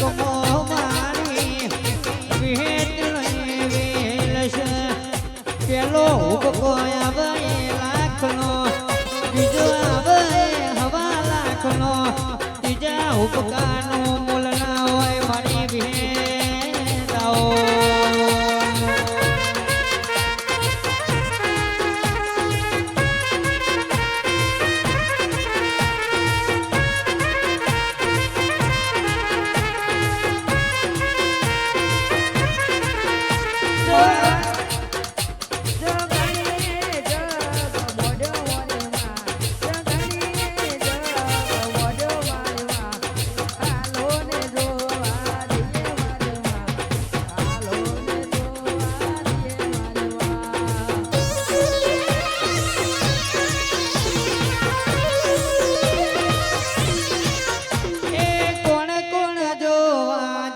કમો મારી વેતણી વેલશ પેલો હુબકો આવે લાખનો બીજો આવે હવા લાખનો ત્રીજા હુબકાનો મૂલ ના હોય મારી ભેદાઓ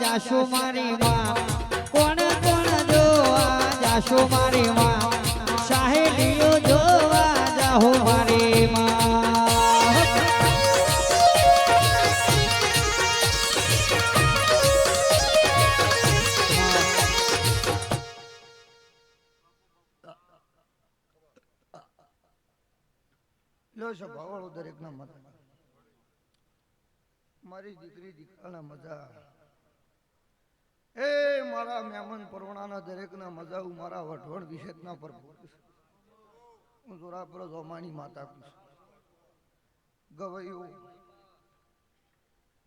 જાશો મારી માં કોણ કોણ જોવા જાશો મારી માં સાહેલીઓ જોવા જાહો મારી માં લો છો ભાવાળો દરેક ના મત મારી દીકરી દીકરાના મજા એ મારા મહેમાન પરવણાના દરેકના મજા હું મારા વઢવણ વિશેષના પર હું જોરાપર જોમાની માતા કું ગવૈયું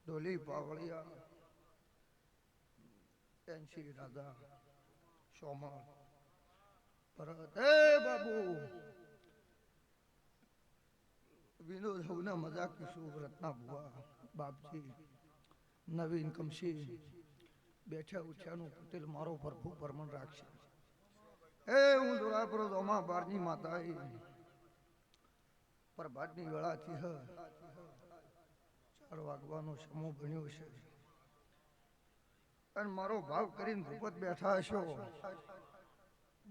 ઢોલી પાવળિયા એનસી રાધા સોમા ભરત એ બાબુ વિનોદ હવના મજાક કીશું રત્ના ભુવા બાપજી નવીન કમશી બેઠા ઉઠ્યાનું પટેલ મારો પ્રભુ પરમણ રાખશે એ હું દોરાપરો દોમા બારની માતા પ્રભાતની વેળાથી 4 વાગવાનો સમૂહ બન્યો છે અને મારો ભાવ કરીને ભૂપત બેઠા હશો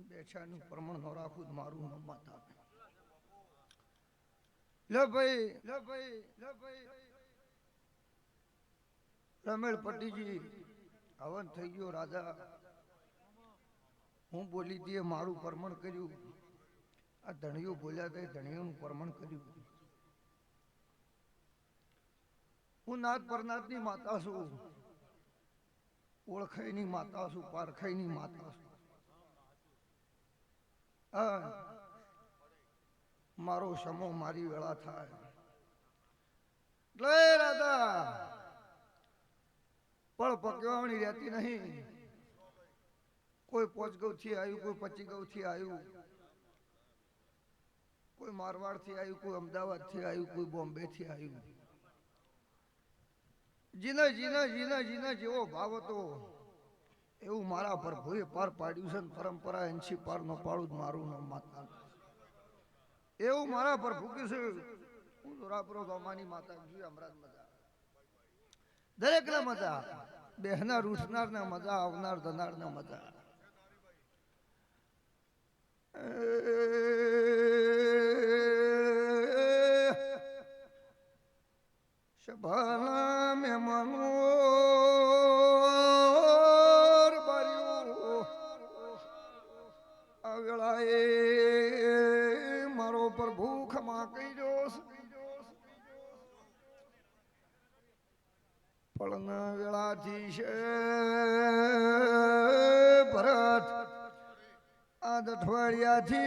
બેઠાનું પ્રમાણ ન રાખું મારું નામ માતા લે ભાઈ રમેલ પટ્ટીજી હવન થઈ ગયો રાજા હું બોલી દીએ મારું પરમણ કર્યું આ ધણીઓ બોલ્યા હતા ધણીઓનું પરમણ કર્યું હું નાથ પરનાથની માતા છું ઓળખાઈની માતા છું પારખાઈની માતા છું મારો સમો મારી વેળા થાય લે રાધા પણ પકવાણી રહેતી નહીં કોઈ 5 ગૌથી આવ્યું કોઈ 25 ગૌથી આવ્યું કોઈ મારવાડ થી આવ્યું કોઈ અમદાવાદ થી આવ્યું કોઈ બોમ્બે થી આવ્યું જીના જીના જીના જીના જેવો ભાવ હતો એવું મારા પ્રભુએ પાર પાડ્યું છે પરંપરા એનસી પાર ન પાડું મારું નામ માતા એવું મારા પ્રભુ કે છે હું જોરાપરો ગોમાની માતા છું અમરાજ મજા દરેક ના મજા બેહના રૂઠનાર ના મજા આવનાર ધનાર ના મજા સભાના મહેમાનો આ વેળાએ મારો પ્રભુ ખમા કર્યો પળના વેળાથી છે ભરત આ અઠવાડિયાથી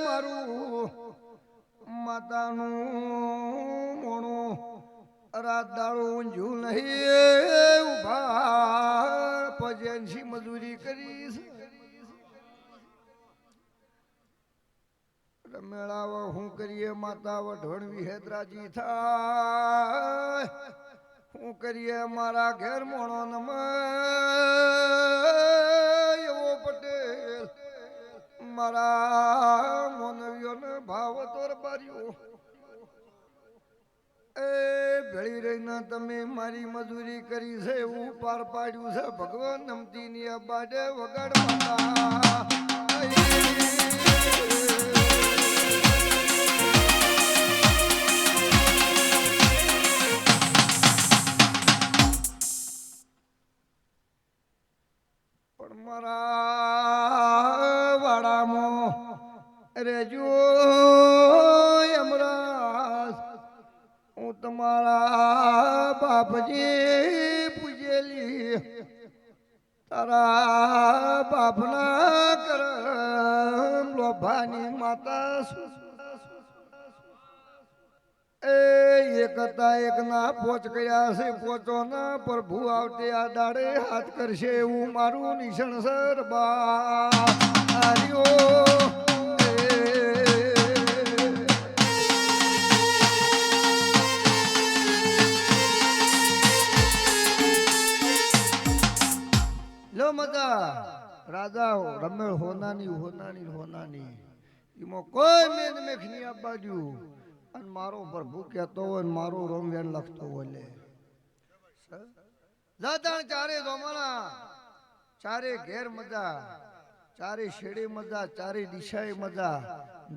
મારું માતાનું મોણું રાત દાડો ઊંઝું નહીં ઉભા પજેન્સી મજૂરી કરીશ મેળાવો હું કરીએ માતા વઢવણ વિહેદરાજી થાય હું કરીએ મારા ઘેર મોણો નમ એવો પટેલ મારા મોનવીઓને ભાવ તોર બાર્યો એ ભેળી રહીને તમે મારી મજૂરી કરી છે એવું પાર પાડ્યું છે ભગવાન નમતીની અબાડે વગાડ માતા મારા વાડામાં રેજો યમરાજ હું તમારા બાપજી પૂજેલી તારા બાપના કરમ લોભાની માતા એ એક હતા એક ના પોચ ગયા છે પોચો ના પ્રભુ આવતે આ દાડે હાથ કરશે એવું મારું નિશાન સર બાર્યો લો મજા રાજા રમેળ હોનાની એમાં કોઈ મેન મેખની આ બાજુ અને મારો પ્રભુ કહેતો હોય ને મારો રોમવેણ લખતો હોય લે જાતાણ ચારે જોમાના ચારે ઘેર મજા ચારે શેડે મજા ચારે દિશાએ મજા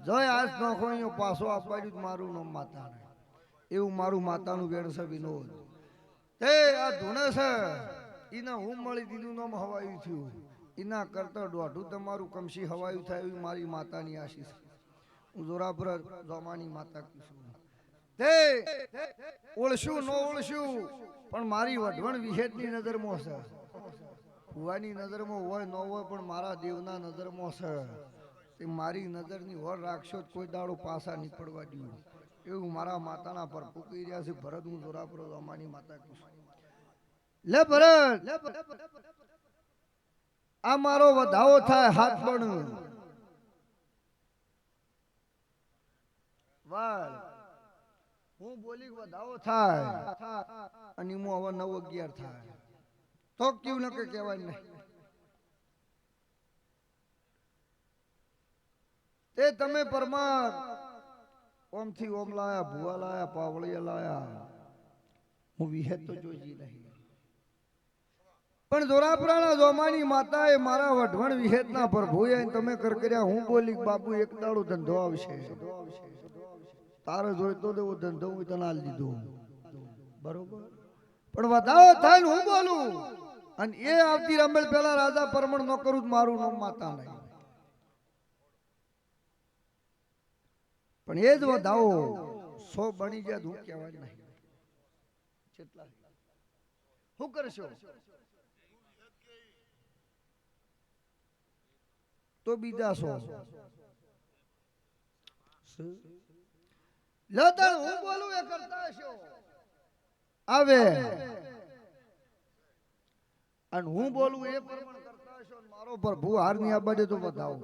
જોય આજ નોખો અહીંયા પાછો આ બાજુ મારું નામ માતા એવું મારું માતાનું વેણ છે વિનોદ તે આ ધૂણે છે એના હું મળી દીધું નામ હવાયું થયું એના કરતા દોઢું તમારું કમસી હવાયું થાય એવી મારી માતાની આશીષ હું જોરાપુર જોમાની માતા કીશું તે ઓળશું ન ઓળશું પણ મારી વઢવણ વિહેતની નજરમાં છે ભુવાની નજરમાં હોય ન હોય પણ મારા દેવના નજરમાં છે તે મારી નજરની વર રાખશો કોઈ દાડો પાસા નીકળવા દઉં એવું મારા માતાના પર પૂકી રહ્યા છે ભરત હું જોરાપુર જોમાની માતા કીશું લે ભરત આ મારો વધાવો થાય હાથ પણ વાળ હું બોલી વધાવો થાય અને હું હવે 9-11 થાય તો કેવું ન કે કહેવાય નહીં તે તમે પરમાર ઓમથી ઓમ લાયા ભુવા લાયા પાવળિયા લાયા હું વિહેત તો જોજી નહીં પણ જોરાપુરાના જોમાની માતા એ મારા વઢવણ વિહેતના પ્રભુએ તમે કર્યા હું બોલી બાપુ એક દાડો ધંધો આવશે તારે જોઈતો દેવો ધંધો હું તને આલી દીધો બરોબર પણ વધાવો થાય ને હું બોલું અને એ આવતી રમેલ પેલા રાજા પરમણ ન કરું મારું નામ માતા નહીં પણ એ જ વધાવો 100 બની જાય હું કહેવાય નહીં કેટલા શું કરશો તો બીજા 100 લતણ હું બોલું એ કરતા છો આવે અને હું બોલું એ પ્રમાણ કરતા છો મારો પ્રભુ હારની આ બાજુ તો બતાવો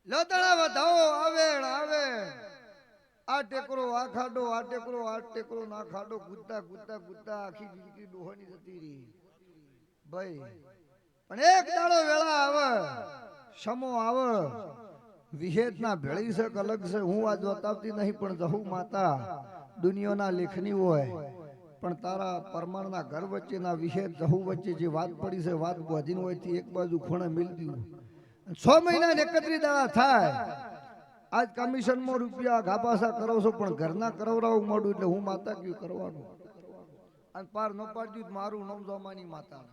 લતણા બતાવો આવે આવે આ ટેકરો આ ખાડો આ ટેકરો ના ખાડો ગુદ્દા આખી જિંદગી ડોહાની જતી રહી ભાઈ પણ એક દાડો વેળા આવે સમો આવે વિહેતના ભેળી છે અલગ છે હું આજ બતાવતી નહીં પણ જહુ માતા દુનિયાના લેખની હોય પણ તારા પરમાણના ઘર વચ્ચેના વિહેત જહુ વચ્ચે જે વાત પડી છે વાત બોધીને હોય થી એક બાજુ ખૂણે મિલ દીધું 6 મહિના 31 દાડા થાય આજ કમિશનમાં રૂપિયા ઘાપાસા કરો છો પણ ઘરના કરવરાવું મોડું એટલે હું માતા કયું કરવાનું અને પાર ન પાડ્યું મારું નામ જોમાની માતા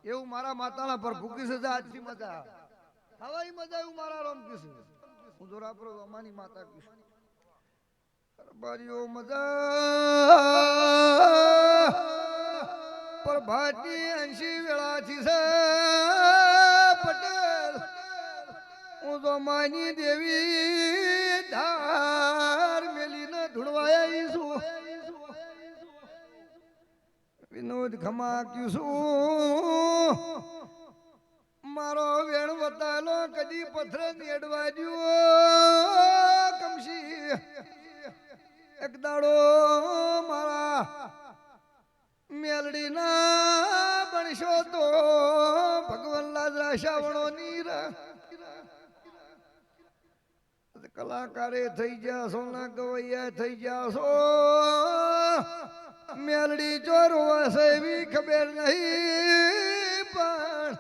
એવું મારા માતાના પર ભૂકી છે આજથી મજા હવાઈ મજા એવું મારા રોમ કીશું હું જોરાપુર જોમાની માતા કીશું બારીઓ મજા પર ભાટી 80 વેળાથી છે પટેલ હું જોમાની દેવી ધાર મેલીને ધૂળવાયા છું વિનોદ ખમા કીશું મારો વેણ વતાલો કદી પથ્થર નેડવા દ્યો કમશી એક દાડો મારા મેલડી ના બનશો તો ભગવાન લાજ રાશાવણો નીર કલાકારે થઈ ગયા છો ના ગવૈયા થઈ ગયા છો મેલડી ચોર હશે એવી ખબર નહીં પણ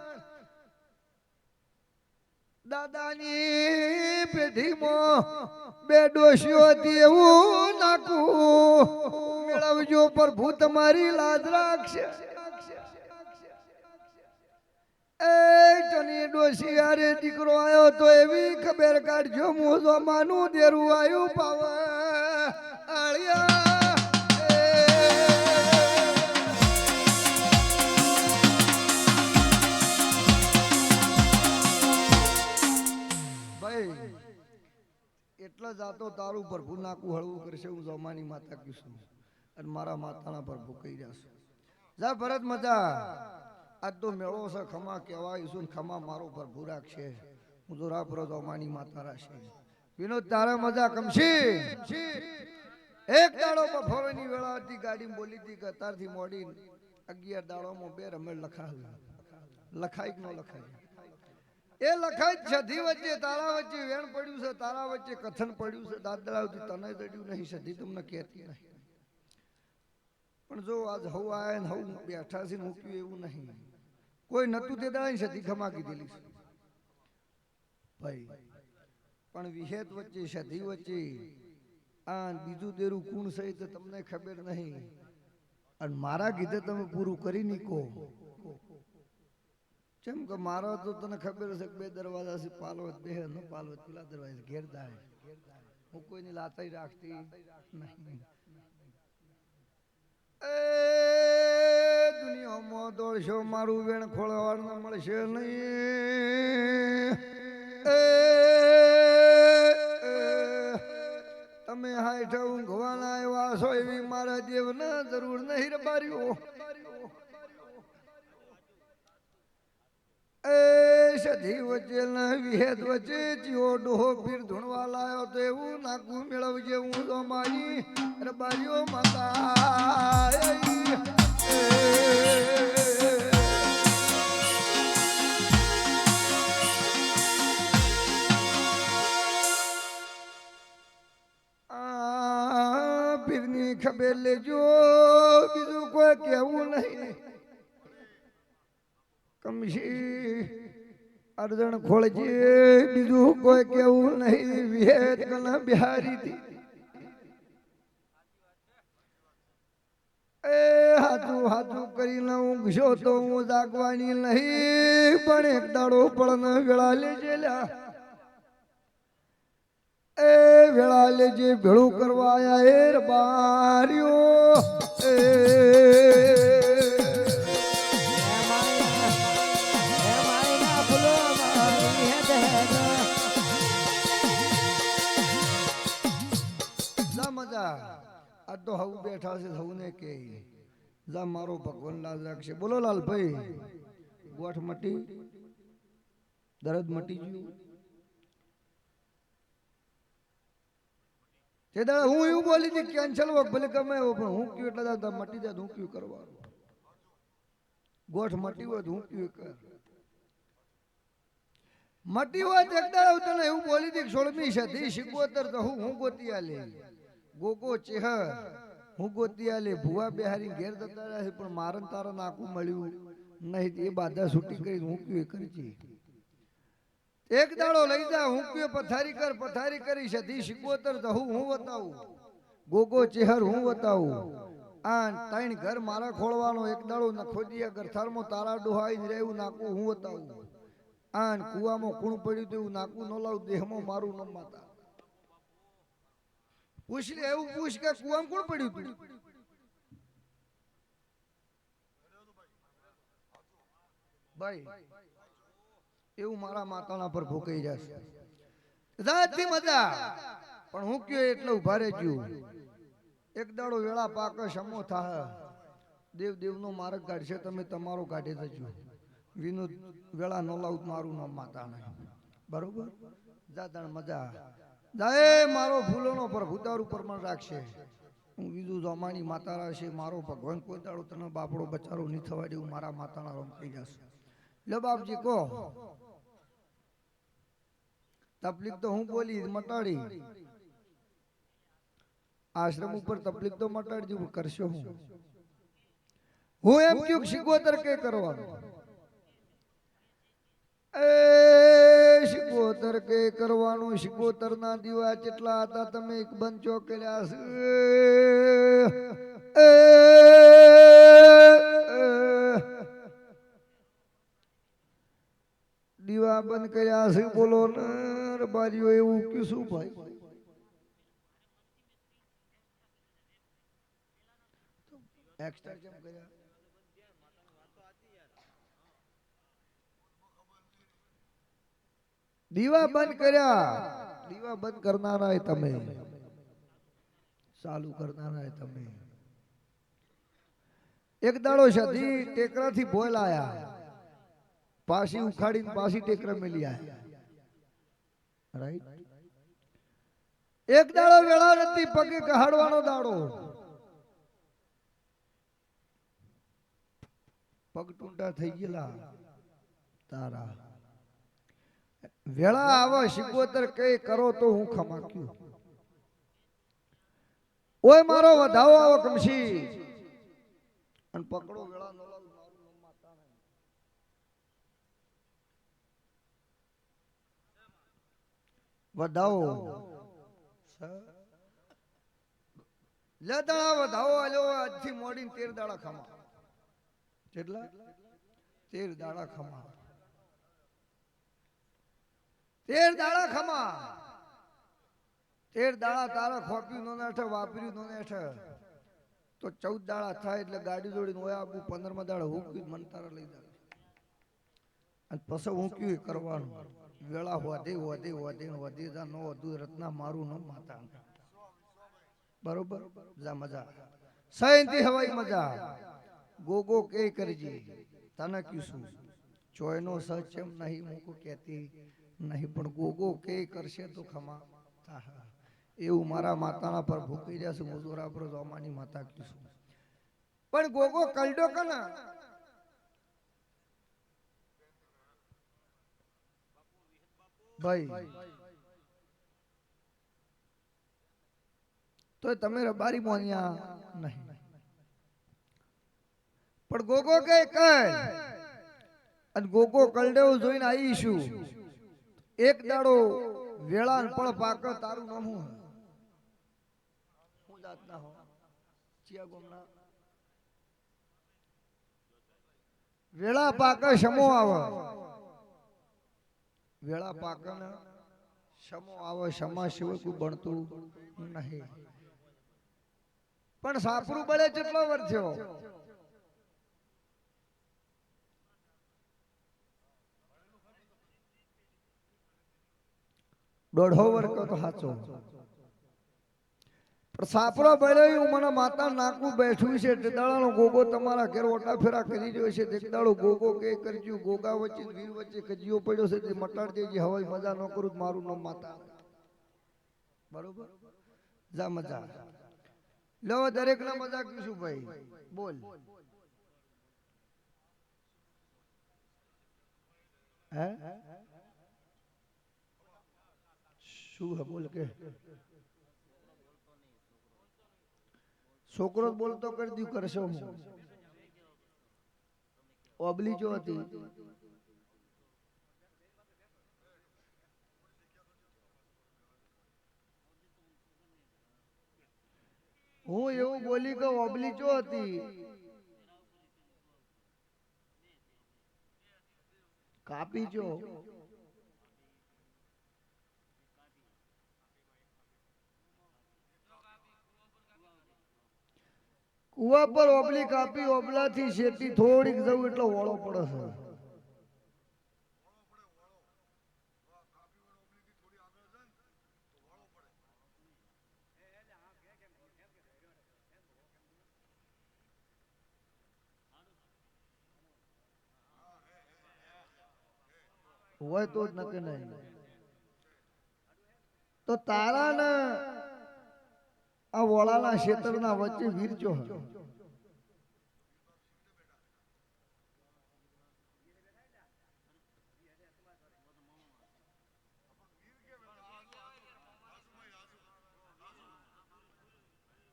દાદાની પેઢીમાં બે ડોશીઓથી એવું નાખું મેળવજો પ્રભુ તમારી લાજ રાખશે. એ ચની ડોશી યારે દીકરો આવ્યો તો એવી ખબર કાઢજો હું જમાનું દેરું આવ્યું પાવે આળિયા. ભાઈ એટલા જાતો તારું પ્રભુ નાકું હળવું કરશે હું જમાની માતા કીશું અને મારા માતાના પ્રભુ કહી જશે જા ભરત મજા આજ તો મેળો છે ખમા કહેવાય છું ખમા મારો પ્રભુ રાખશે હું તો રાપરો જમાની માતા રાખશે. વિનોદ તારા મજા કમશી એક દાડો બફોરની વેળા હતી ગાડી બોલી હતી કે અત્યારથી મોડી 11 દાડોમાં 2 રમેળ લખાય કે ન લખાય એ લખાય સધી વચ્ચે તારા વચ્ચે વેણ પડ્યું છે તારા વચ્ચે કથન પડ્યું છે દાદરાવથી તને દડ્યું નહીં સધી તમને કહેતી નહીં પણ જો આજ હવ આયા ને હવ બેઠા છે મૂક્યું એવું નહીં કોઈ નતું તે દાડા સધી ખમા કીધેલી છે ભાઈ પણ વિહેત વચ્ચે સધી વચ્ચે આ બીજું દેરું કુણ છે તો તમને ખબર નહીં અને મારા કીધે તમે પૂરું કરી નીકો કેમ કે મારો તો તને ખબર છે 2 દરવાજા છે પાલવત બે ન પાલવત પેલા દરવાજા ઘેર દાય હું કોઈની લાતાઈ રાખતી નહીં. એ દુનિયામાં દોડશો મારું વેણ ખોળવાનું મળશે નહીં. તમે હાઈઠ ઊંઘવાના આવ્યા છો એવી મારા દેવના જરૂર નહીં રબાર્યો. એ સધી વચ્ચે વિહેદ વચ્ચે જીવો ડોહો પીર ધૂણવા લાયો તો એવું નાકું મેળવજે હું તો મારી રબારીઓ માતા. પીરની ખબર લેજો બીજું કોઈ કેવું નહીં. કમશી અર્જણ ખોળજે બીજું કોઈ કેવું નહીં. વિહેત કલા બિહારી થી એ હાથું હાથું કરીને ઊંઘશો તો હું જાગવાની નહીં પણ એક દાડો પણ વેળા લેજે લ્યા. એ વેળા લેજે ભેળું કરવા આયા એ રબારીઓ. આ તો હવ બેઠા છે હવને કે જા મારો ભગવાન લાજ રાખશે. બોલો લાલભાઈ ગોઠ મટી દરદ મટી ગયું તે દાડા હું એવું બોલી હતી કેન્સલ ભલે ગમે પણ હું કયું એટલે દાદા મટી જાય હું કયું કરવાનું ગોઠ મટી હોય હું કયું કર મટી હોય એક દાડા તને એવું બોલી હતી 16મી સદી 77 તો હું ગોતી આલે ગોગો ચેહર હું ગોતી આલે ભુવા બિહારી ઘેર જતા રહ્યા છે પણ મારન તારા નાકું મળ્યું નહીં એ બાધા છૂટી કરી હું કયું કરી એક દાડો લઈ જા હું કયો પથારી કરી સદી 77 તો હું બતાવું ગોગો ચેહર હું બતાવું આ 3 ઘર મારા ખોળવાનો એક દાડો નખોદિયા ગરથારમાં તારા ડોહાઈ રહેવું નાકું હું બતાવું આ કુવામાં કુણ પડ્યું તેવું નાકું ન લાવું દેહમાં મારું ન માતા પૂછ લે એવું પૂછ કે કુવામાં કોણ પડ્યું તું ભાઈ એવું મારા માતાના પર ભૂકાઈ જશે જાતથી મજા પણ હું કયો એટલે ઉભા રહેજો એક દાડો વેળા પાક સમો થાહ દેવનો માર્ગ કાઢશે તમે તમારો કાઢી જજો વિનોદ વેળા ન લાવું મારું નામ માતા નહીં બરોબર જાતણ મજા જાય મારો ફૂલોનો પર ભૂતારું પરમાણ રાખશે હું બીજું જમાની માતા રાખશે મારો ભગવાન કોઈ દાડો તને બાપડો બચારો નહીં થવા દેવું મારા માતાના રોમ થઈ જશે લે બાપજી કહો તકલીફ તો હું બોલી મટાડી આશ્રમ ઉપર તકલીફ તો મટાડી દઉં કરશો હું એમ કયું 77 કે કરવાનું એ શિકોતર કે કરવાનું શિકોતર ના દીવા કેટલા હતા તમે એક બંચો કર્યા છે એ, દીવા બંધ કર્યા છે બોલો ને બારીઓ એવું કીશું ભાઈ એક્સ્ટ્રા કેમ કર્યા દીવા બંધ કર્યા દીવા બંધ કરનારા તમે ચાલુ કરનારા તમે એક દાડો સધી ટેકરાથી ભોલ આયા પાછી ઉખાડીને પાછી ટેકરા મેલી આયા રાઈટ એક દાડો વેળા નથી પગે કહાડવાનો દાડો પગ ટૂંટા થઈ ગયેલા તારા વેળા આવા શિકોતર કઈ કરો તો હું ખમાક્યું ઓય મારો વધાવો આવો કમશી અને પકડો વેળા નો લાવ મારું નામ માતા વધાવો લે દાડા વધાવો આલ્યો આજથી મોડીને 13 દાડા ખમા કેટલા 13 દાડા ખમા 13 દાડા ખમા 13 દાડા તારા ખોપ્યું નો નેઠ વાપર્યું નો નેઠ તો 14 દાડા થાય એટલે ગાડી જોડીને ઓયા આબુ 15 દાડા હુંકી મન તારા લઈ જાય અને પછી હુંક્યું કરવાનું વેળા વધે વધે વધે વધે જા નો વધુ રત્ના મારું ન માતા બરોબર જા મજા સયંતી હવાઈ મજા ગોગો કે કરજી તને કીશું ચોયનો સચ એમ નહીં મુકો કહેતી નહીં પણ ગોગો કે કરશે તો ખમા એવું મારા માતાના પર ભૂકી જશે મુજોરા પર જોમાની માતા કીશું પણ ગોગો કલડો કના ભાઈ તો તમે રબારી મોન્યા નહીં પણ ગોગો કે અને ગોગો કલડેવ જોઈને આવીશું એક દાડો વેળા પણ પાક તારું નામ હું જાત ના હો ચિયા ગોમના વેળા પાક સમો આવે વેળા પાક ને સમો આવે સમા સિવાય કોઈ બનતું નહીં પણ સાપરું બળે કેટલો વર્ષ થયો દોઢો વર્ષ તો સાચો પણ સાપરો બળ્યો મને માતા નાકું બેઠું છે તે દાડાનો ગોગો તમારા ઘેર ઓટા ફેરા કરી રહ્યો છે તે દાડો ગોગો કે કરજો ગોગા વચ્ચે વીર વચ્ચે કજીયો પડ્યો છે તે મટાડ દેજે હવાઈ મજા ન કરું મારું નામ માતા બરોબર જા મજા લો દરેક ના મજા કીશું ભાઈ બોલ હે શું હે બોલ કે છોકરો બોલતો કરી દઉં કરશો હું ઓબલી જો હતી હું એવું બોલી કે ઓબલી જો હતી કાપી જો કુવા પર ઓબલી કાપી ઓબલાથી શેતી થોડીક જવું એટલે વળો પડે છે હોય તો જ નકે નહીં તો તારા ને આ વળાના ક્ષેત્રના વચ્ચે વીરચો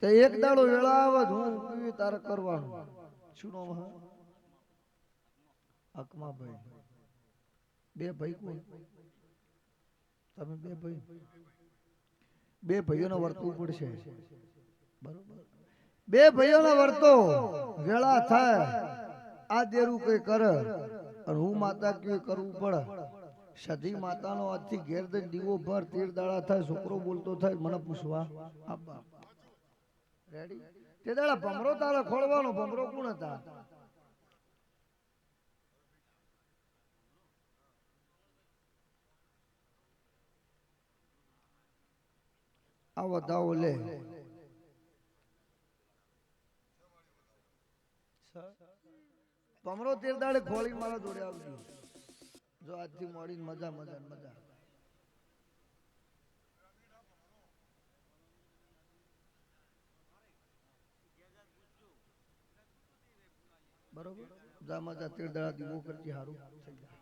તે એક દાડો વેળા આવે હું તારે કરવાનું શું નામ હે અકમાભાઈ બે ભાઈ કોણ તમે બે ભાઈઓને વર્તવું પડશે, બરોબર? બે ભાઈઓને વર્તો, વેળા થાય આ દેરું કઈ કરે અને હું માતા કયું કરવું પડે. સધી માતાનો આજથી ઘેર દઈને દીવો ભર, તેર દાડા થાય, છોકરો બોલતો થાય, મને પૂછવા આપવા. રેડી? તે દાડા ભમરો તારે ખોળવાનો. ભમરો કોણ હતા? આ વધાવો લે. ભમરો તેર દાડે ખોળી મારા જોડે આવજો. જો આજથી મોડી મજા મજા મજા. બરોબર? જા મજા તેર દાડા દીવો કરજે, હારું થઈ જાય.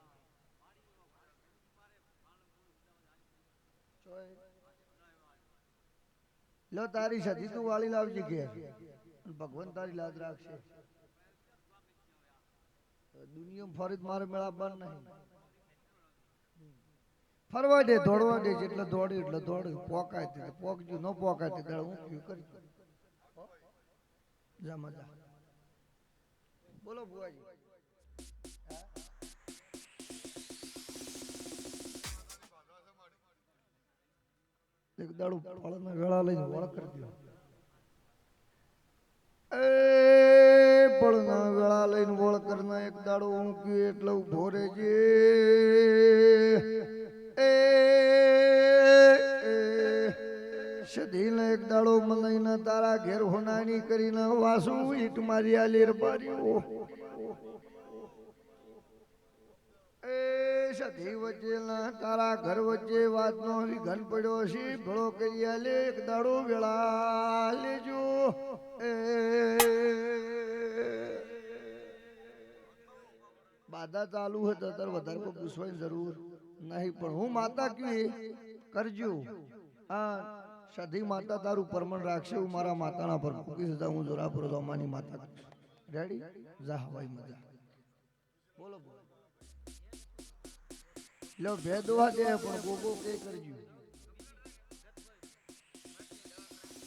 લો તારી સધી તું વાળી લાવજે ઘેર, ભગવાન તારી લાજ રાખશે. દુનિયામાં ફરી મારે મેળવવાનું નહીં. ફરવા દે, દોડવા દે, જેટલે દોડે એટલે દોડે. પોકાય તે પોકજો, ન પોકાય તે દાડે હું કયું કરી. જા મજા. બોલો બુઆજી. એક દાડું ફળના વેળા લઈને વળ કરી દો. એ ફળના વેળા લઈને વળ કરના એક દાડો ઊંઘ્યું એટલે ઉભો રહેજે. સધીને એક દાડો મનાઈને તારા ઘેર હોનાની કરીને વાસુ ઈટ મારી આ લેર પાડ્યો. સધી વચ્ચે તારા ઘર વચ્ચે વાતનો વિઘન પડ્યો છે, ભળો કરી આલે એક દાડો વેળા લેજો. બાધા ચાલુ હોય તો અત્યારે વધારે કોઈ પૂછવાની જરૂર નહીં, પણ હું માતા કયું કરજો. હા, સધી માતા તારું પરમણ રાખશે. હું મારા માતાના પર મૂકીશ. હું જોરાપુર અમાની માતા. રેડી? જા હવાઈ મજા. બોલો બોલો. લો બે દોવા દે પણ ગોગો કે કરજો.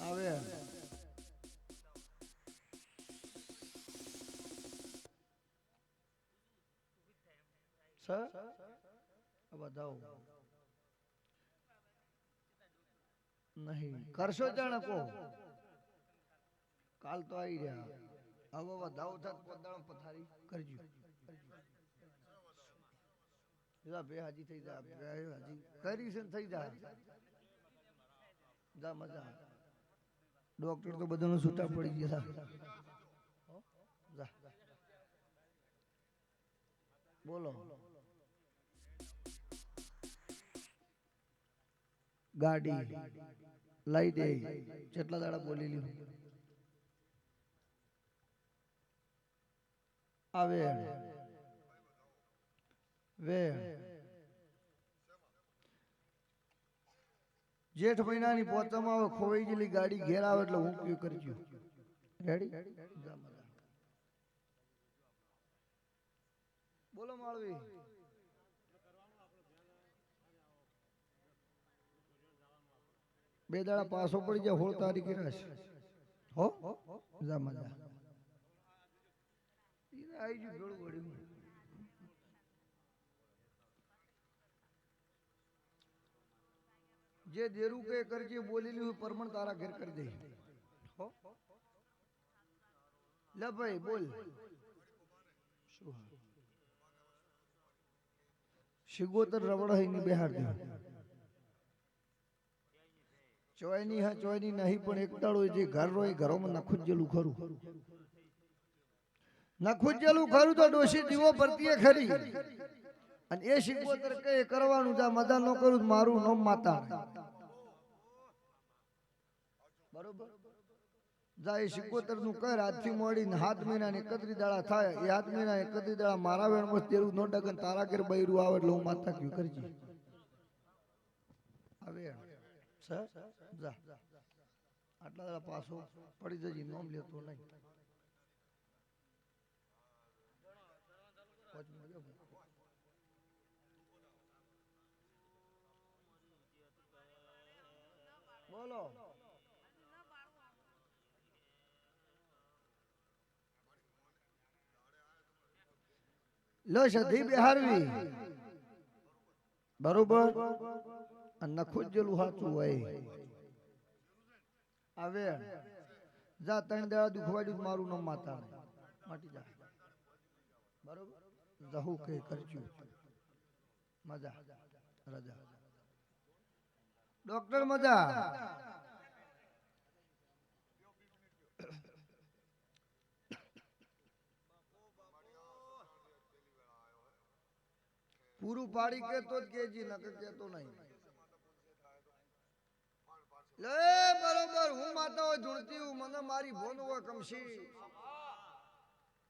આવે બતાવો નહીં કરશો જાણે કો. કાલ તો આવી રહ્યા. હવે વધાવો થાત પોતાનો પથારી કરજો. બે હાજી થઈ જાય, હાજી કરી છે થઈ જાય. જા મજા. ડોક્ટર તો બધાનું છૂટા પડી ગયા. જા બોલો. ગાડી લઈ દે. કેટલા દાડા બોલી લીધું. આવે વે જેઠ મહિનાની પોતામાં આવે ખોવાઈ ગયેલી ગાડી ઘેર આવે એટલે હું કયું કરજો. રેડી? બોલો માળવી. બે દાડા પાછો પડી જાય 16 તારીખે રાશ. હો જા મજા. આવી ગયું ભેળું વળ્યું. જે દેરું કે કરજે બોલેલી હોય પરમણ તારા ઘેર કરી દે. હો લે ભાઈ બોલ. શિગોતર રવડ હઈ ની બેહાર દે. ચોયની હા ચોયની નહીં પણ એક દાડો જે ઘર રોય ઘરોમાં નખું જેલું ખરું. નખું જેલું ખરું તો ડોશી દીવો ભરતીએ ખરી. અને એ શિગોતર કે કરવાનું જા મદા ન કરું મારું નામ માતા. બરોબર? જા એ શિગોતર નું કર. આજથી મોડીને 7 મહિના 31 દાડા થાય. એ 7 મહિના 31 દાડા મારા વેણમાં તેરું નો ડગન તારા ઘેર બૈરું આવે એટલે હું માતા કયું કરજી. આવે સર જા આટલા દાડા પાછો પડી જજી. નોમ લેતો નહીં. બોલો લો સધી બિહારવી બરોબર અને નખું જેલું સાચું હોય આવે જા 3 દાડા દુખવાડ્યું મારું નામ માતા માટી જા બરોબર જહુ કે કરજો મજા રજા ડોક્ટર મજા પૂરું પાડી કે તો જ કેજી નકર કેતો નહીં લે બરોબર હું માતા હોય ધૂણતી હું મને મારી ભોન હોય કમશી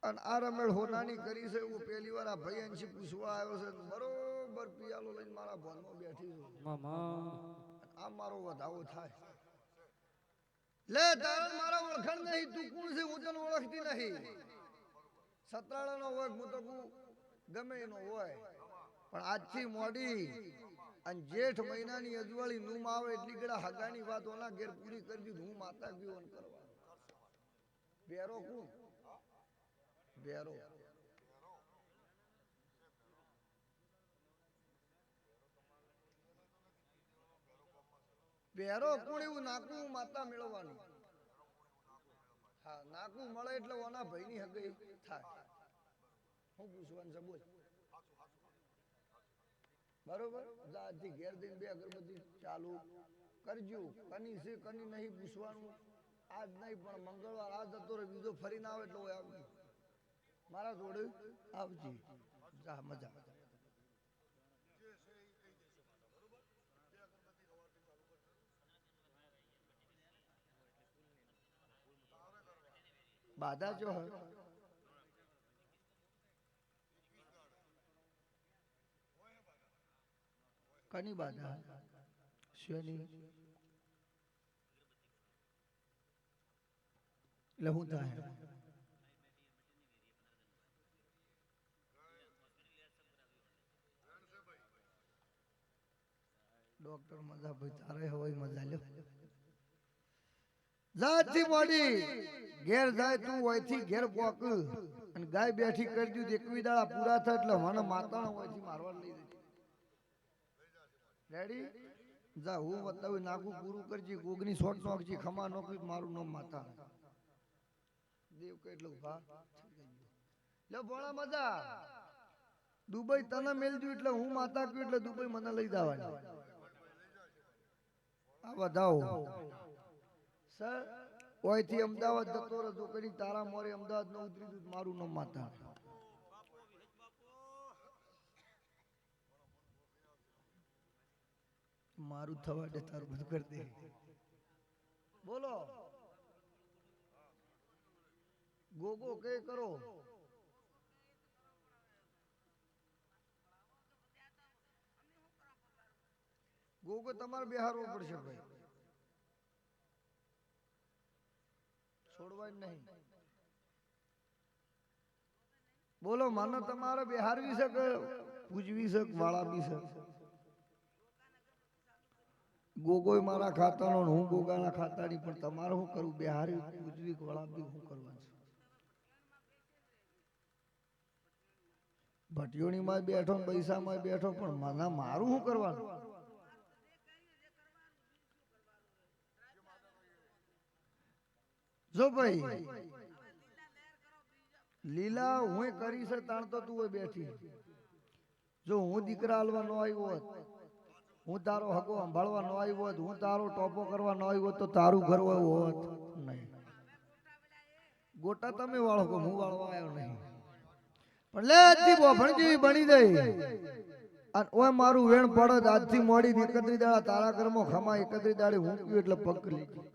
અને આ રમેળ હોનાની કરી છે હું પહેલી વાર આ ભાઈ અંશી પૂછવા આવ્યો છે બરોબર પિયાલો લઈને મારા ભોનમાં બેઠી છું આ મારો વધાવો થાય લે તારણ મારા ઓળખાણ નહીં તું કોણ છે હું તને ઓળખતી નહીં સતરાળાનો હોય હું તો ગમે એનો હોય પણ આજથી મોડી અને જેઠ મહિનાની અજવાળી નૂમ આવે એટલી ગળા હગાની વાત ઓના ઘેર પૂરી કરી દીધી હું માતા ગયો કરવા બેરો કોણ બેરો બેરો કોણ એવું નાકું માતા મેળવવાનું હા નાકું મળે એટલે ઓના ભાઈની હગાઈ થાય હું પૂછવાનું છે બોલ બરોબર જાતથી ઘેર દઈને 2 અગરબત્તી ચાલુ કરજો કની છે કની નહીં પૂછવાનું આજ નહીં પણ મંગળવાર આ જતો રે બીજો ફરીને આવે એટલે આવજો મારા જોડે આવજી જા મજા બાધા જો હે કની બાધા શેની એટલે હું થાય ડોક્ટર મજા ભાઈ તારે હોય મજા લ્યો જાતી મોડી ઘેર જાય તું ઓયથી ઘેર પોક અને ગાય બેઠી કરજો 21 દાડા પૂરા થાય એટલે મને માતાનો ઓયથી મારવા લઈ જજે રેડી જા હું બતાવું નાગુ પૂરું કરજી ગોગની શોટ નોખજી ખમા નોખી મારું નામ માતા દેવ કેટલું ભા લે બોળા મજા દુબઈ તને મેલજો એટલે હું માતા કુ એટલે દુબઈ મને લઈ જવાની આ બધાઓ સર ઓયથી અમદાવાદ જતો રહો કરી તારા મોરે અમદાવાદ ન ઉતરી દઉં મારું નામ માતા મારું થવા દે તારું બધું કરી દે બોલો ગોગો કે કરો ગોગો તમારે બિહારવો પડશે ભાઈ છોડવા નહીં બોલો માનો તમારે બિહારવી શકે પૂજવી શક વાળા બી શક ગોગોય મારા ખાતાનો હું ગોગાના ખાતાની પણ તમારે શું કરું બિહારી પૂજવી વાળા બી શું કરવાનું છે ભટિયોની માં બેઠો પૈસા માં બેઠો પણ મને મારું શું કરવાનું જો ભાઈ લીલા હું કરી છે તાણ તો તું બેઠી જો હું દીકરા હાલવા ન આવ્યો હોત હું તારો હકો સંભાળવા ન આવ્યો હોત હું તારો ટોપો કરવા ન આવ્યો હોત તો તારું ઘર હોત નહીં ગોટા તમે વાળો કે હું વાળવા આવ્યો નહીં પણ લે આજથી બોફણ જેવી બની જાય અને ઓય મારું વેણ પડત આજથી મોડી 31 દાડા તારા ઘરમાં ખમા 31 દાડે હું કયું એટલે પગ લીધી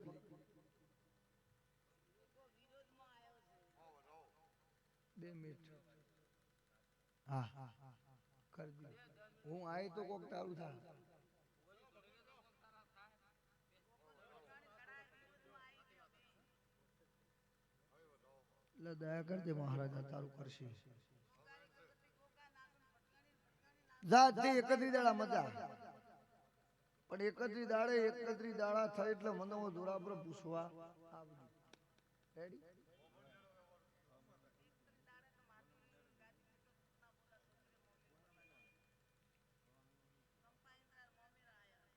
હા કરી દે હું આય તો કોક તારું થાય એટલે દયા કરજે મહારાજા તારું કરશે જાત 31 દાડા મજા પણ એકત્રી દાડે એકત્રી દાડા થાય એટલે મને હું દોરા પર પૂછવા આવજો. રેડી?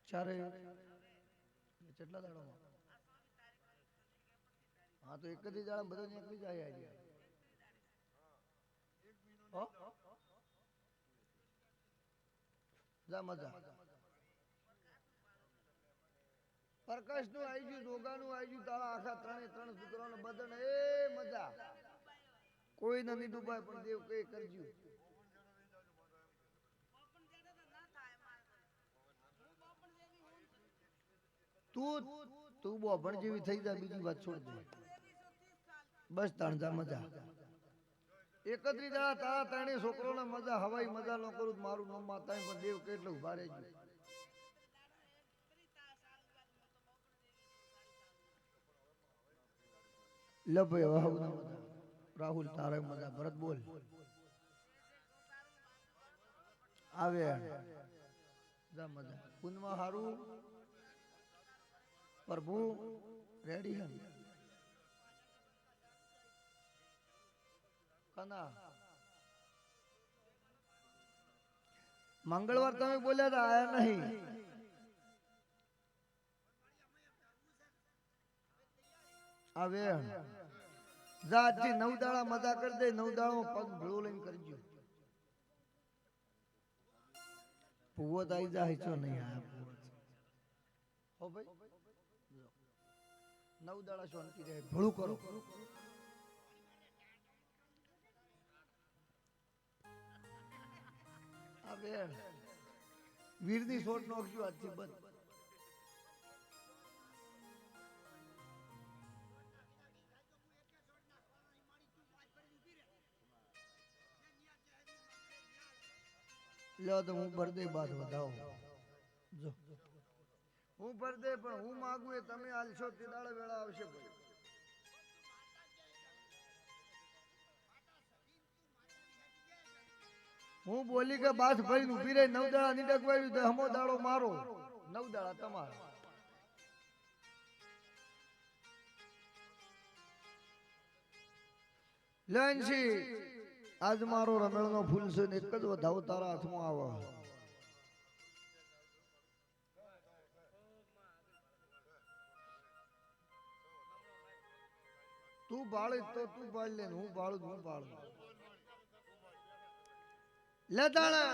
ચારે કેટલા દાડામાં? હા તો એકત્રી દાડા બધા નીકળી જાય આજે. હો? જા મજા. પ્રકાશ નું આવી ગયું, દોગા નું આવી ગયું, તારા આખા ત્રણે ત્રણ છોકરાઓને બધાને એ મજા. કોઈ નથી ડૂબાય પણ દેવ કઈ કરજો. તું બોભણ જેવી થઈ જાય, બીજી વાત છોડ દે. બસ તાણજા મજા. એકત્રી દાડા તારા ત્રણે છોકરોને મજા, હવાઈ મજા ન કરું મારું નામ માતા પણ દેવ કેટલું ઉભા રહેજો. લે ભાઈ વાહ મજા. રાહુલ તારે મજા. ભરત બોલ. આવે જા મજા. કુંદમાં હારું પ્રભુ રેડી હે કના મંગળવાર તમે બોલ્યા હતા આયા નહીં. આવે જા આજથી 9 દાડા મજા કરી દે. 9 દાડા પગ ભળો લઈને કરજો. પૂવત આવી જાય છો નહીં આયા હો ભાઈ. 9 દાડા શાંતિ રહે. ભળું કરો. આ બેન વીરની શોટ નોખજો આજથી બંધ. લો તો હું ભર દે બાદ વધાવો. જો હું ભર દે પણ હું માગું એ તમે હાલશો તે દાડે વેળા આવશે ભાઈ. હું બોલી કે બાસ ભરીને ઊભી રહી 9 દાડા ની ડગવાયું તો હમો દાડો મારો 9 દાડા તમારા. લેન્સી આજ મારો રમેળનો ફૂલ છે ને એક જ વધાવો તારા હાથમાં આવે. તું બાળી તો તું બાળી લે, હું બાળું હું બાળું. લે દાણા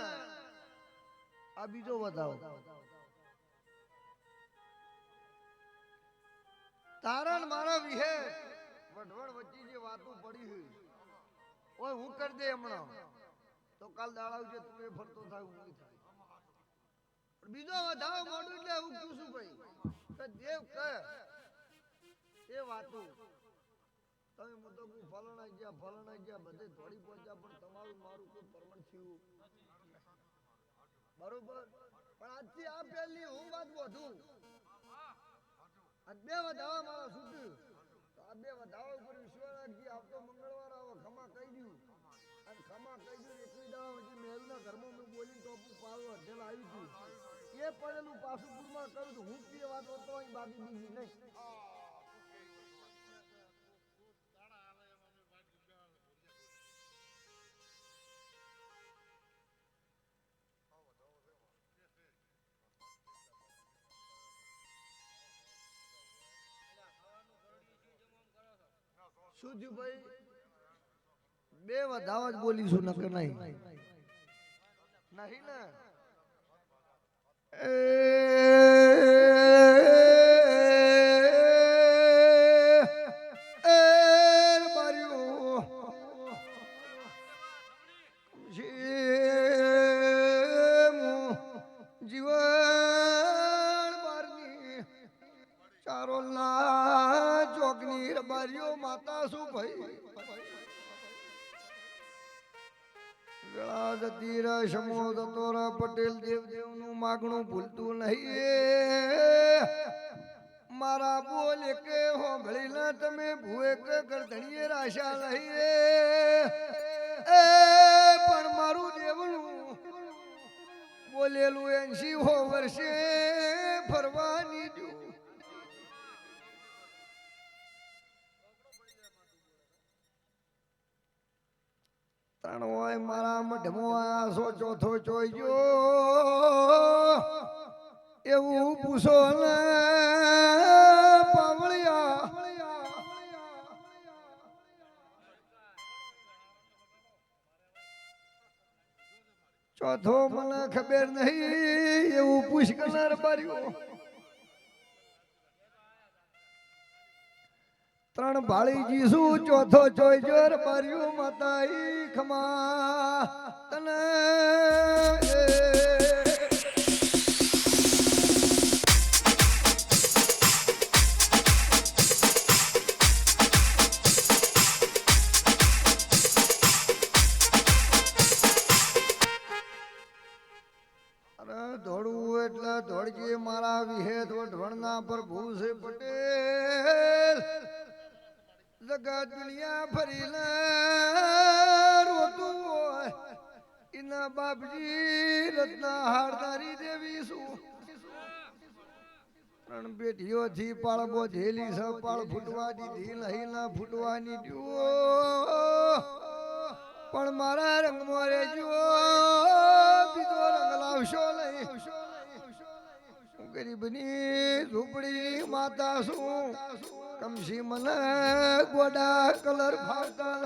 આ બીજો વધાવો. તારણ મારા વિહે વઢવણ વચ્ચે જે વાતો પડી છે ઓય હું કરી દે હમણાં તો કાલ દાડા આવજે તું એ ફરતો થાય હું નહીં થાય. બીજો વધાવો મોડું એટલે હું કહું છું ભાઈ કે દેવ કહે એ વાતો તમે મુદ્દો ફલણા ગયા બધે થોડી પહોંચ્યા પણ તમારું મારું કોઈ પરમણ થયું બરોબર. પણ આજથી આ પહેલી હું વાત વધું આ 2 વધાવા મારા છૂટ્યું તો આ 2 વધાવા ઉપર વિશ્વાસ રાખી. આવતો મંગળવાર આવો ખમા કહી દઉં અને ખમા કહી દઉં. એકવી દાવા પછી મેલના ઘરમાં મેં બોલીને ટોપું પાડો અઢેલ આવી હતું એ પડેલું પાછું પૂરમાં કરું તો હું તે વાત હોતો અહીં બાકી બીજી નહીં. શું થયું ભાઈ? 2 વધાવા જ બોલીશું નકર નહીં નહીં ને. જીવન બારની ચારોલના ચોકની રબારીઓ માતા શું ભાઈ પટેલ દેવદેવ નું માગણું ભૂલતું નહીં. મારા બોલ કે હોંભળી ના તમે ભૂએ કે ગરધણીએ રાશા નહીં. પણ મારું દેવનું બોલેલું 80 વર્ષે ત્રણ હોય મારા મઢમો આયા સો ચોથો ચોઈજો એવું પૂછો ને પાવળિયા ચોથો મને ખબર નહીં એવું પૂછ કરનાર બાર્યો ત્રણ ભાળી જીસુ ચોથો ચોઈજોર બાર્યું માતાઈ ખમા તને ધોળવું એટલે ધોળજી મારા વિહેદ વઢવણના પ્રભુ છે પટેલ જગત દુનિયા ફરીને રોતું હોય એના બાપજી રત્ના હારદારી દેવી શું ત્રણ પેઢીઓથી પાળ બોધેલી છે પાળ ફૂટવા દીધી નહીં ના ફૂટવાની જુઓ પણ મારા રંગમાં રેજો બીજો રંગ લાવશો નહીં ગરીબની ઝૂંપડી માતા શું કમસી મને ગોડા કલર ફાવતા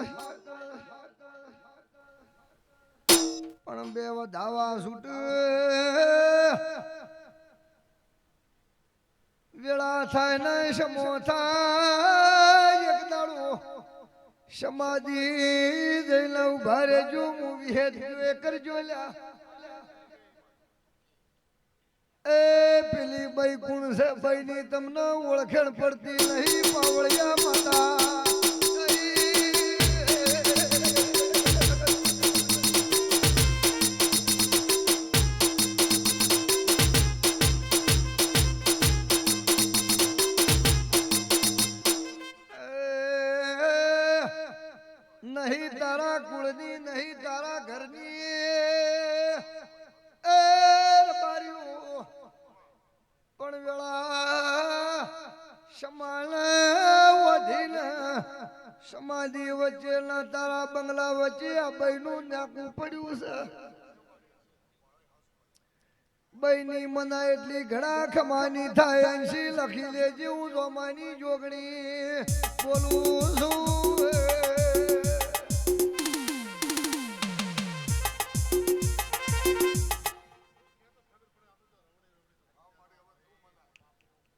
પણ બે વધાવા છૂટ વેળા થાય ને સમો થાય એક દાડો સમાધિ જઈને ઉભા રહેજો હું વિહેદ કરજો લ્યા એ પેલી બાઈ કોણ છે બાઈ ની તમને ઓળખેણ પડતી નહીં પાવળિયા માતા નહીં તારા કુળની નહીં તારા ઘરની પણ વેળા સમાન વધીને સમાધિ વચ્ચે ના તારા બંગલા વચ્ચે આ બહેનું નાકું પડ્યું છે બહેની મના એટલી ઘણા ખમાની થાય અંશી લખી લેજે હું જોમાની જોગણી બોલું છું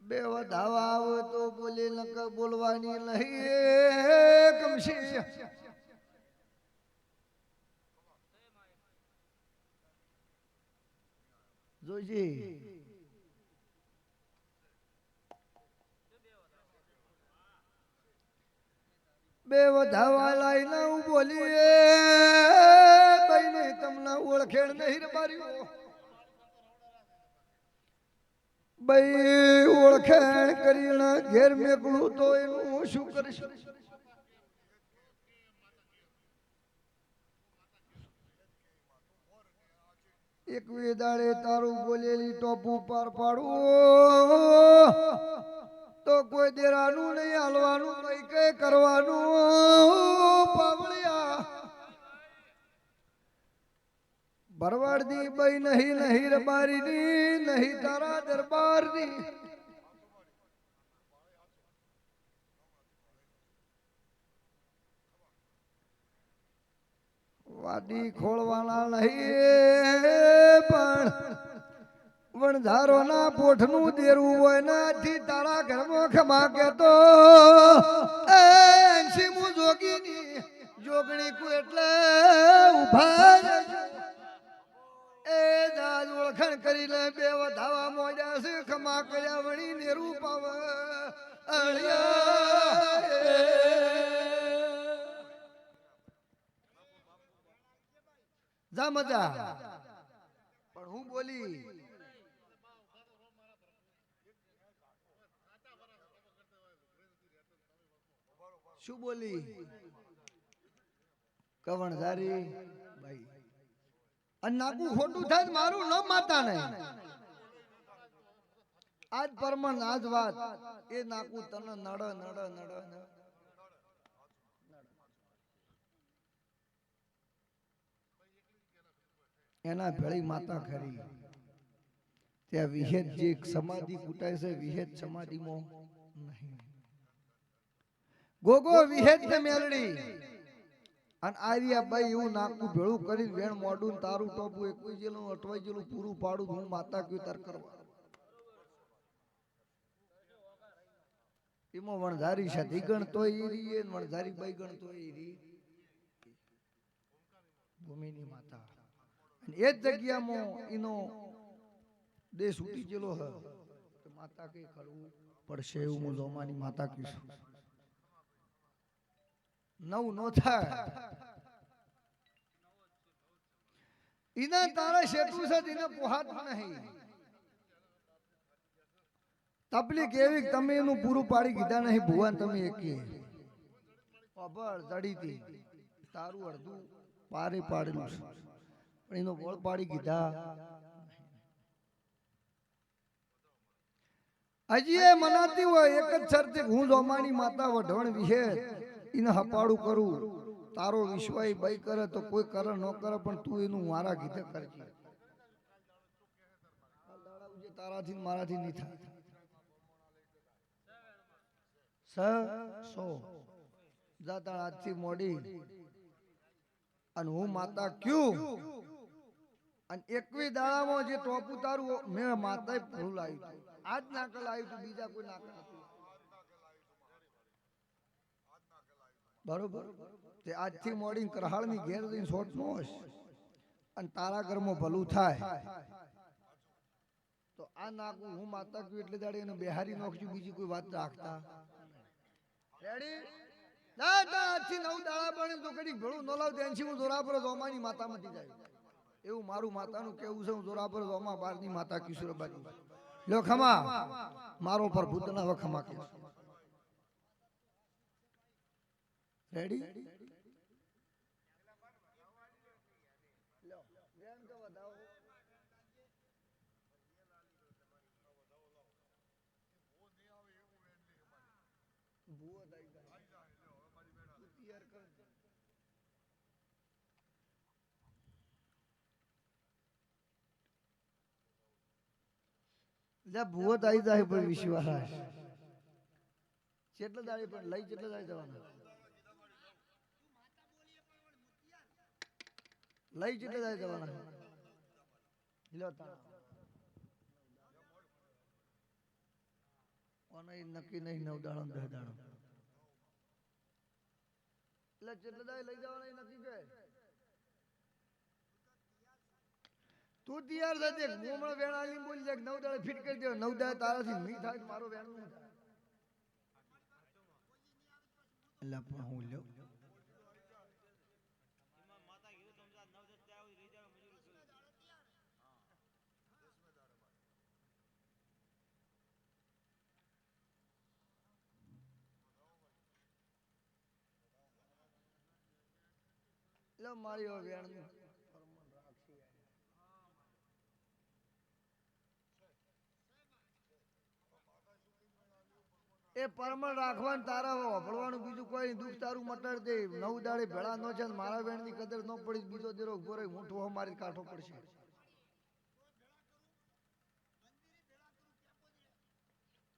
બે વધાવા આવે તો બોલે નકર બોલવાની નહીં કમશી જોજી બે વધાવા લાઈને હું બોલીએ બહેને તમને ઓળખેણ નહીં રે માર્યો ભાઈ ઓળખેણ કરીને ઘેર મેકલું તો એનું હું શું કરીશ એક વેદાડે તારું બોલેલી ટોપું પાર પાડું તો કોઈ દેરાનું નહીં હાલવાનું નહીં કઈ કરવાનું પાવળિયા ભરવાડની બઈ નહીં નહીં રબારીની નહીં તારા દરબારની વાડી ખોળવાના નહીં પણ વણધારોના પોઠનું દેરું હોય નાથી તારા ઘરમાં ખમા કેતો એંશી મુ જોગીની જોગણી કુ એટલે ઉભા રહેજો એ દાદ ઓળખણ કરી લે બે વધાવા મોજા છે ખમા કર્યા વણી નેરું પાવ જા મજા પણ હું બોલી શું બોલી કવણધારી ભાઈ અને નાકું ખોટું થાય મારું ન માતા ને આજ પરમણ આજ વાત એ નાકું તને નડ નડ નડ એના ભેળી માતા ખરી. ત્યાં વિહેદ જે સમાધિ કૂટાય છે વિહેદ સમાધિમાં નહીં. ગોગો વિહેદ ને મેલડી અને આર્યા બાઈ એવું નાકું ભેળું કરીને વેણ મોડું ને તારું ટોપું એકવી જેલું અટવાઈ જેલું પૂરું પાડું હું માતા કયું તાર કરવા. એમાં વણધારી છે દીગણ તોય ઈ રી ને વણધારી બાઈ ગણ તોય ઈ રી ભૂમિની માતા. અને એ જ જગ્યામાં એનો દેશ ઉઠી ગયેલો હ તો માતા કઈ કરવું પડશે એવું હું લોમાની માતા કહીશું. નવ નો થાય ઈના તારા શેઠું છે એને પોહાતું નહીં. તકલીફ એવી તમે એનું પૂરું પાડી કીધા નહીં ભુવન તમે એકી અબળ જડીતી તારું અડધું પારે પાડેલું છે પણ એનો બોળ પાડી કીધા. હજી એ મનાતી હોય એક જ શરતે હું લોમાની માતા વઢવણ વિહેદ એને હપાડું કરું. તારો વિશ્વાસ બાઈ કરે તો કોઈ કરે ન કરે પણ તું એનું મારા ગીતે કરજે. તારાથી મારાથી નહીં થાય. સો જાતા આજથી મોડી અને હું માતા ક્યું અને 21 દાડામાં જે ટોપ ઉતારું મેં માતાએ ફૂલ આવ્યું આજ નાકલ આવ્યું તું બીજા કોઈ નાકલ નથી બરોબર. તે આજથી મોડી કરહાળની ઘેર જઈને શોટ નો હશે અને તારા ઘરમાં ભલું થાય તો આ નાકું હું માતા ક્યું એટલે દાડે એને બિહારી નોખજો બીજી કોઈ વાત રાખતા રેડી. ના આજથી 9 દાડા બને તો કડી ભેળું ન લાવ દેનથી હું જોરા પર જોમાની માતા મતી જાય એવું મારું માતાનું કેવું છે. હું જોરા પર જોમા બારની માતા કિશોર બાજી લ્યો ખમા મારો પર ભૂતના વખમા કે રેડી. લ્યો વેણ તો વધાવો ભૂવો દઈ જાય તૈયાર કર જા ભૂવો દઈ જાય પણ વિશ્વાસ કેટલા દાડે પણ લઈ કેટલા દાડે જવાના લઈ કેટલા દાડે જવાના લ્યો તા નક્કી નહીં 9 દાડો 10 દાડો એટલે જેટલા દાડે લઈ જવાના નક્કી કે તું તૈયાર થઈ દેખ. હું હમણાં વેણ આલી બોલી દેખ 9 દાડે ફિટ કરી દે. 9 દાડે તારાથી નહીં થાય મારો વેણ નહીં થાય એટલે પણ હું લ્યો મારી વેણ એ પરમણ રાખવાનું તારા વફળવાનું બીજું કોઈ દુઃખ તારું મટાડી દે. 9 દાડે ભેળા નો છે મારા વેણ ની કદર ન પડી બીજો દેરો ઉભો રહી મોટો મારી કાઠો પડશે.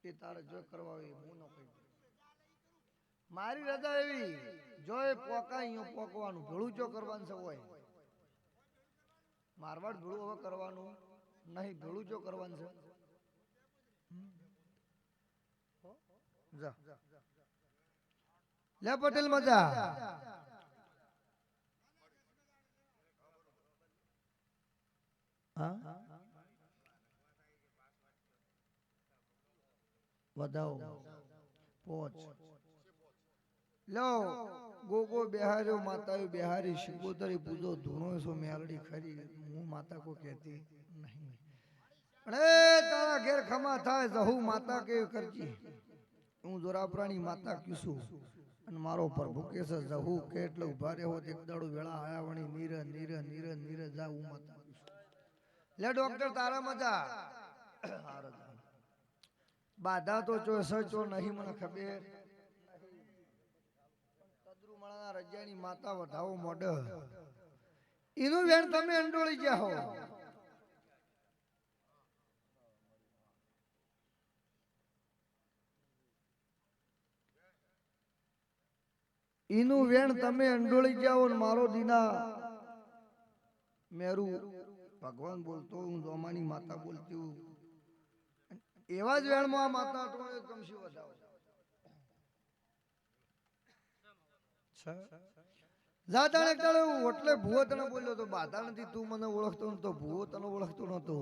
એ તારે જો કરવા હું ન કહી મારી રજા એવી જો એ પોકા અહીંયા પોકવાનું ભેળું જો કરવાનું છે હોય મારવાડ ભેળું હવે કરવાનું નહીં ભેળું જો કરવાનું છે. લે પટેલ મજા વધાવો પોચ લો ગોગો બિહાર્યો માતા બિહારી શિકોતરી પૂજો ધૂણો સો મેલડી ખરી હું માતા કો કહેતી નહીં. અરે તારા ઘેર ખમા થાય જહુ માતા કે કરજી. હું જોરાપરાની માતા કીશું અને મારો પ્રભુ કે છે જહુ કે એટલે ઉભા રહ્યો એક દાડો વેળા આયા વણી નીર નીર નીર નીર જા હું માતા કીશું. લે ડોક્ટર તારા મજા બાધા તો ચો નહીં મને ખબર કદરુમાળાના રજાની માતા વધાવો મોઢ એનું વેણ તમે અંડોળી ગયા હો. એનું વેણ તમે અંડોળી જાઓ ને મારો દીના મેરું ભગવાન બોલતો હું જોમાની માતા બોલતી હું એવા જ વેણમાં આ માતા ટોળે કમસી વધાવો. જાતાણે કાળે હું એટલે ભૂવો તને બોલ્યો તો બાધા નથી તું મને ઓળખતો નતો ભૂવો તને ઓળખતો નતો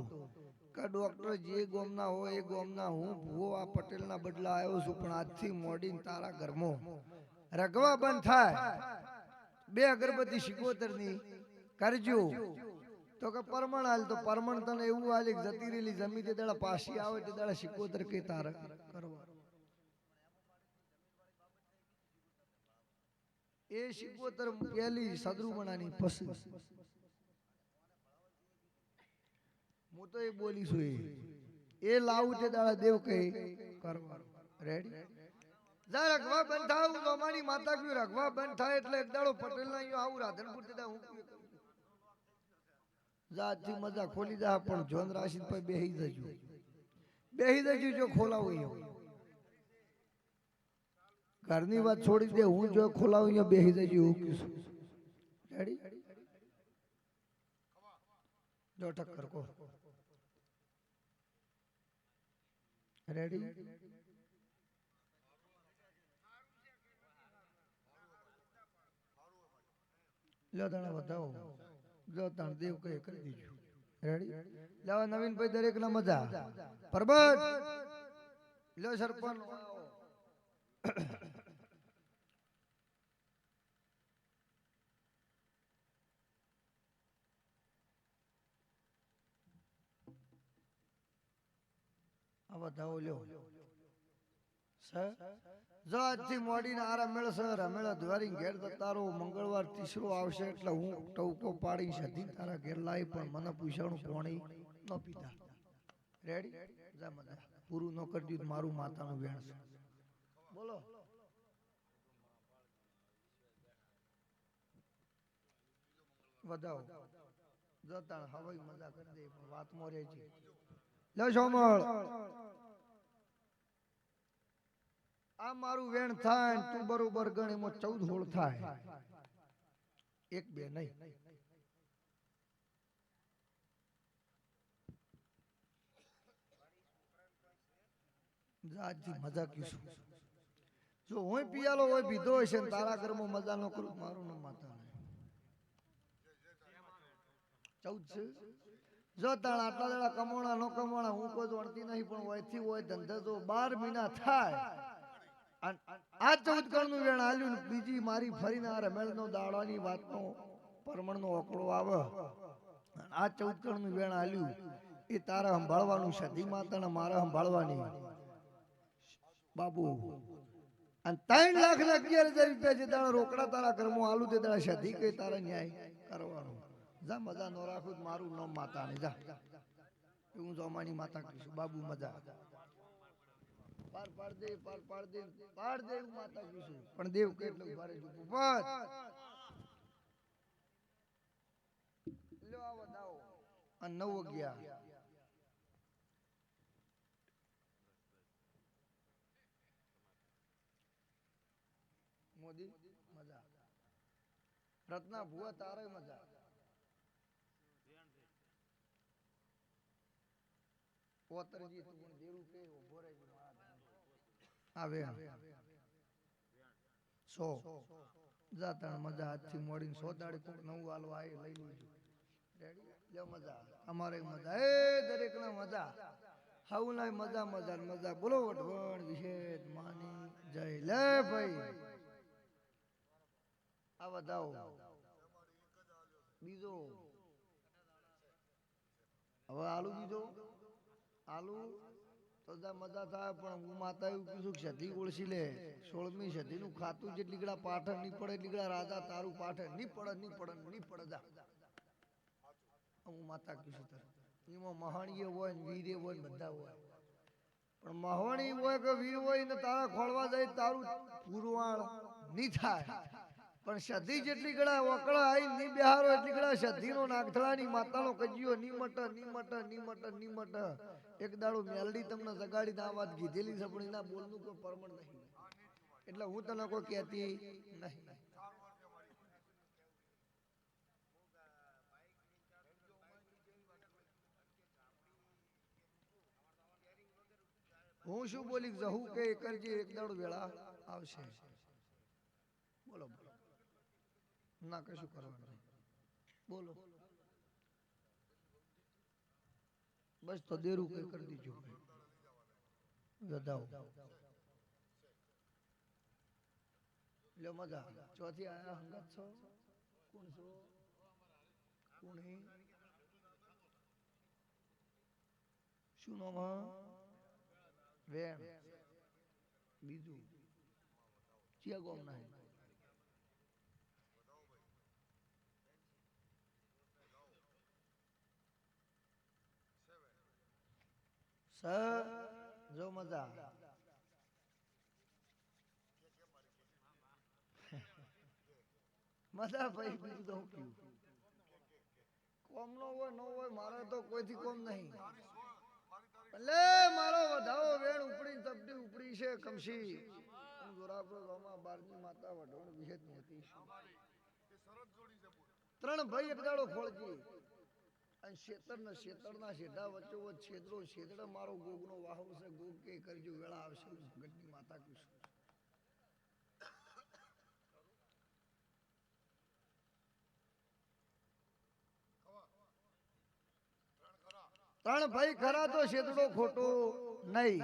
કે ડોક્ટર જે ગોમના હોય એ ગોમના હું ભૂવો આ પટેલના બદલા આવ્યો છું પણ આજથી મોડીને તારા ઘરમાં રગવા બંધ થાય 2 અગરબત્તી 75 ની કરજો તો કે પરમણ હાલ તો પરમણ તને એવું હાલ જતી રહેલી જમી તે દાડા પાછી આવે તે દાડા 75 કે તારે કરવા એ 75 પહેલી સદરુમણાની પછી હું તો એ બોલી છું એ લાવું તે દાડા દેવ કહે કરવા રેડી જા રગવા બંધ થાવ અમારી માતા કયું રગવા બંધ થાય એટલે એક દાડો પટેલ ના અહીંયા આવું રાધનપુર તે હું જાતથી મજા ખોલી જા પણ જોન રાશિદ પર બેહી જજો જો ખોલાવું એવું ઘરની વાત છોડી દે હું જો ખોલાવું અહીંયા બેહી જજો એવું કીધું રેડી જો ટક્કર કો રેડી લો તને બતાવો જો તણ દેવ કહે કરી દીજો રેડી લાવા નવીનભાઈ દરેક ના મજા પરબત લો સરપંચ આ બતાવો લ્યો સર જો આજથી મોડીને આરા મેળ સર રમેળા દ્વારી ઘેર તારો મંગળવાર તીસરો આવશે એટલે હું ટવકો પાડી સધી તારા ઘેર લાવી પણ મને પૂછાણું પાણી ન પીતા રેડી જા મજા પૂરું ન કરી દીધું મારું માતાનું વેણ છે બોલો વધાવો જતા હવાઈ મજા કરી દે પણ વાત મોરે છે લે સોમળ આ મારું વેણ થાય ને તું બરોબર ગણ એમાં 14 હોળ થાય 1 2 નહીં જાજી મજા કીશું જો હું પિયાલો હોય પીધો હશે ને તારા ઘરમાં મજા ન કરું મારું નામ માતા નહીં 14 છે જો તાણ આટલા દાડા કમાણા ન કમાણા હું કોઈ વણતી નહીં પણ હોયથી હોય ધંધા તો 12 મહિના થાય આ 14 કણનું વેણ આલ્યું ને બીજી મારી ફરીને આ રમેલનો દાડાની વાતનો પરમણનો ઓકળો આવે આ 14 કણનું વેણ આલ્યું એ તારા સંભાળવાનું સધી માતાને મારા સંભાળવાની બાબુ અને 3 લાખ ને 11,000 રૂપિયા જે દાડા રોકડા તારા ઘરમાં આલું તે દાડા સધી કઈ તારા ન્યાય કરવાનું જા મજા નો રાખું મારું નામ માતા ને જા હું જોમાની માતા કહીશું બાબુ મજા પાર પાડ દે હું માતા કહીશું પણ દેવ કેટલું ભારે જુપું પત લો આવો દાવો અને 9 ગયા મોદી મજા રત્ના ભુવા તારે મજા પોતરજી તું પણ દેવું કે ઉભો રહેજો આવે 100 જાતા મજા આજથી મોડીને 100 દાડી કોક નવું હાલવા આવી લઈ લીધું રેડી લે મજા અમારે મજા એ દરેક ના મજા હાઉ ના મજા મજા મજા બોલો વઢવણ વિશેષ માની જય લે ભાઈ આ વધાવો બીજો હવે આલુ બીજો આલુ તો મજા થાય પણ હું માતા એવું કીધું કે સધી ઓળસી લે 16મી સધી નું ખાતું જેટલી ગળા પાઠણ નહીં પડે એટલી ગળા રાજા તારું પાઠણ નહીં પડે જા હું માતા કીધું તારે એમાં મહાણીએ હોય ને વીરે હોય ને બધા હોય પણ મહાણી હોય કે વીર હોય ને તારા ખોળવા જાય તારું પુરવાણ નહીં થાય પણ સધી જેટલી ગળા વકળા આઈ ની બિહારો એટલી ગળા સધીનો નાગથળાની માતાનો કજિયો નીમટ એક દાડો મેલડી તમને જગાડીને આ વાત કીધેલી છે પણ એના બોલનું કોઈ પરમણ નહીં એટલે હું તને કોઈ કહેતી નહીં. હું શું બોલી જહું કે કરજે એક દાડો વેળા આવશે. બોલો બોલો ના કશું કરવાનું નહીં. બોલો બસ તો દેરું કઈ કરી દીજો ગધાઓ લ્યો મજા ચોથી આયા હંગાત છો કોણ છો કોણ હે શું નામ વેણ બીજું ચિયા ગોમ ના જો મજા મજા ભાઈ બીજું તો હું કયું કોમ નો હોય ન હોય મારે તો કોઈથી કોમ નહીં એટલે મારો વધાવો વેણ ઉપડી તપડી ઉપડી છે કમશી જોરાપુર ગામમાં 12મી માતા વઢોણ વિહેત મોતી ત્રણ ભાઈ એક દાડો ખોળજી અને શેતરના શેઢા વચ્ચો વચ્ચ છેદરો છેદડા મારો ગોગનો વાહો છે ગોગ કે કરજો વેળા આવશે ભગતની માતા કીશું ત્રણ ભાઈ ખરા તો શેતડો ખોટો નહીં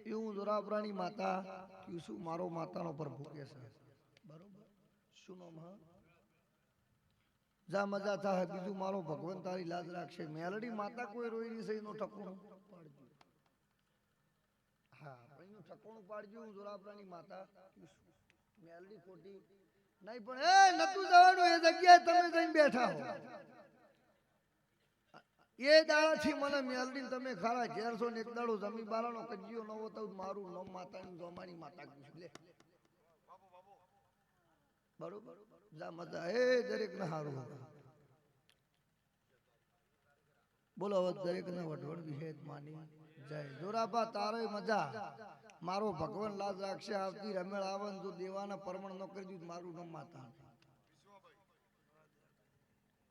એવું જોરાપરાની માતા કીશું મારો માતાનો પર ભૂકે છે બરોબર શું નામ જા મજા થાય બીજું મારો ભગવાન તારી લાજ રાખશે. મેલડી માતા કોઈ રોઈ નહીં છે એનો ઠકોણું પાડજો. હા એનું ઠકોણું પાડજો હું જોરાપરાની માતા મેલડી ખોટી નહીં પણ એ નતું જવાનું એ જગ્યાએ તમે જઈને બેઠા હો એ દાડાથી મને મેલડી તમે ખારા ઘેરસો ને એક દાડો જમી બારાનો કજિયો ન હોતો મારું નામ માતાની જોમાની માતા કીધું લે બરોબર જા મજા એ દરેક ને હારું બોલો હવે દરેક ને વઢવણ વિહેત માની જય જોરાપા તારે મજા મારો ભગવાન લાજ રાખશે આવતી રમેળ આવન જો દેવાના પરમણ ન કરી દીધું મારું નામ માતા